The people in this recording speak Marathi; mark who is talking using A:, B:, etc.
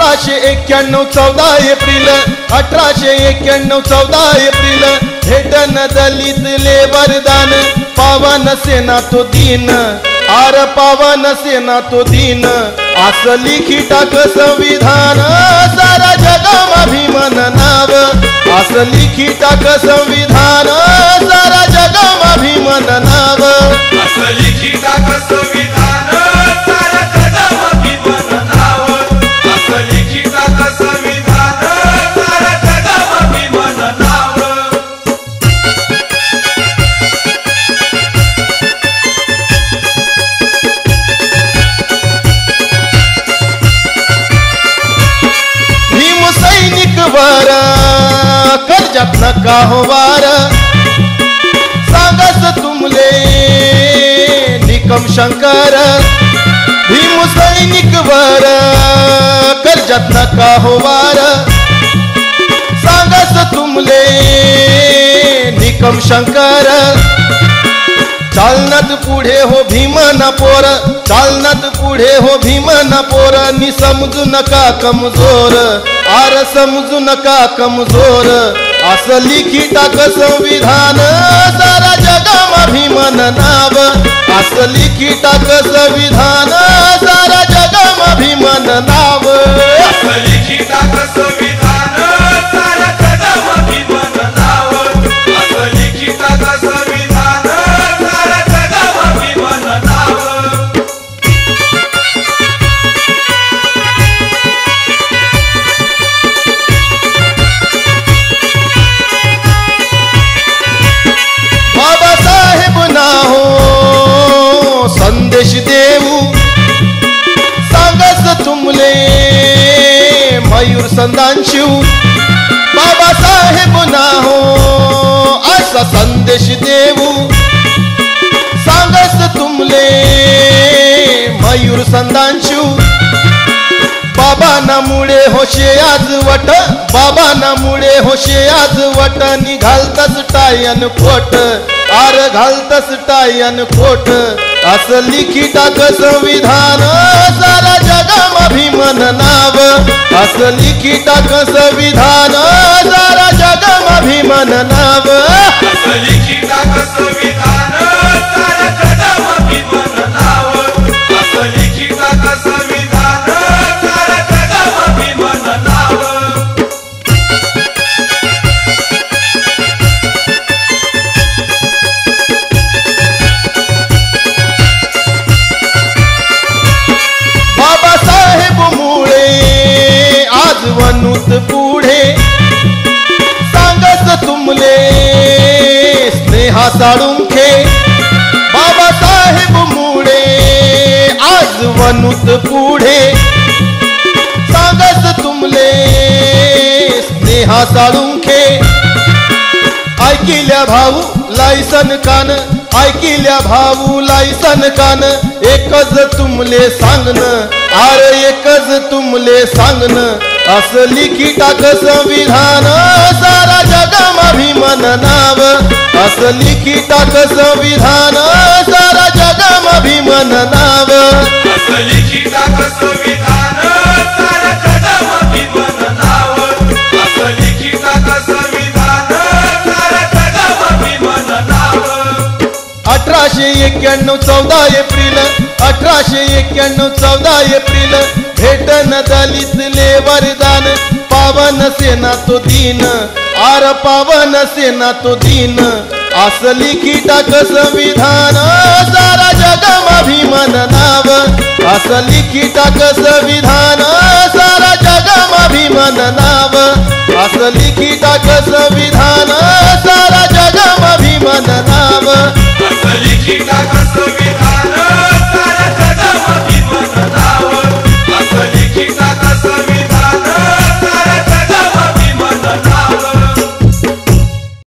A: 1891 14 एप्रिल 1891 14 एप्रिल भेटन दलित लेबरदान पावन सेना तो दिन आर पावन सेना तो दिन असं लिखी टाक संविधान सारा जगामा भीमन नाव असं लिखी टाक संविधान सारा जगामा भीमन नाव
B: असं लिखी टाक संविधान सारा जगामा भीमन नाव असं लिखी टाक संविधान सारा जगामा भीमन नाव
A: वर कर्जात नका हो वार सांगस तुमले निकम शंकर भीम सैनिक वर कर्जात नका हो वार सांगस तुमले निकम शंकर चालनात पुढे हो भीमना पोर चालनात पुढे हो भीमना पोर नि समजू नका कमजोर आर समजू नका कमजोर असं लिखी टाक संविधान सारा जगामा भीमन नाव असं लिखी टाक संविधान सारा जगामा भीमन नाव
B: असं लिखी टाक संविधान सारा जगामा भीमन नाव असं लिखी टाक संविधान सारा जगामा भीमन नाव
A: संदेश देऊ सांगस तुमले मयूर संदांशू बाबासाहेब ना हो असा संदेश देऊ सांगस तुमले मयूर संदांशू बाबाना मुळे होशे आज वट बाबाना मुळे होशे आज वट निघालतस टायन कोट आर घालतस टायन कोट असं लिखी टाक संविधान सारा जगामा भीमन नाव असं लिखी टाक संविधान सारा जगामा भीमन नाव
B: असं लिखी टाक संविधान सारा जगामा भीमन नाव असं लिखी टाक संविधान सारा जगामा भीमन नाव
A: वनुत पुढे सांगस तुमले स्नेहा साळुंखे बाबासाहेब मुळे आज वनुत पुढे सांगस तुमले स्नेहा साळुंखे ऐकिल्या भाऊ लायसन कान ऐकिल्या भाऊ लायसन कान एकच तुमले सांगन आर एकच तुमले सांगन असं लिखी टाक संविधान सारा जगामा भीमन नाव असं लिखी टाक संविधान सारा जगामा भीमन नाव
B: असं लिखी टाक संविधान सारा जगामा भीमन नाव असं लिखी टाक संविधान सारा जगामा भीमन नाव
A: 1891 14 एप्रिल 1891 14 एप्रिल भेटन दलित लेबरदान पावन सेना तो दिन आर पावन सेना तो दिन असं लिखी टाक संविधान सारा जगामा भीमन नाव असं लिखी टाक संविधान सारा जगामा भीमन नाव असं लिखी टाक संविधान सारा जगामा भीमन नाव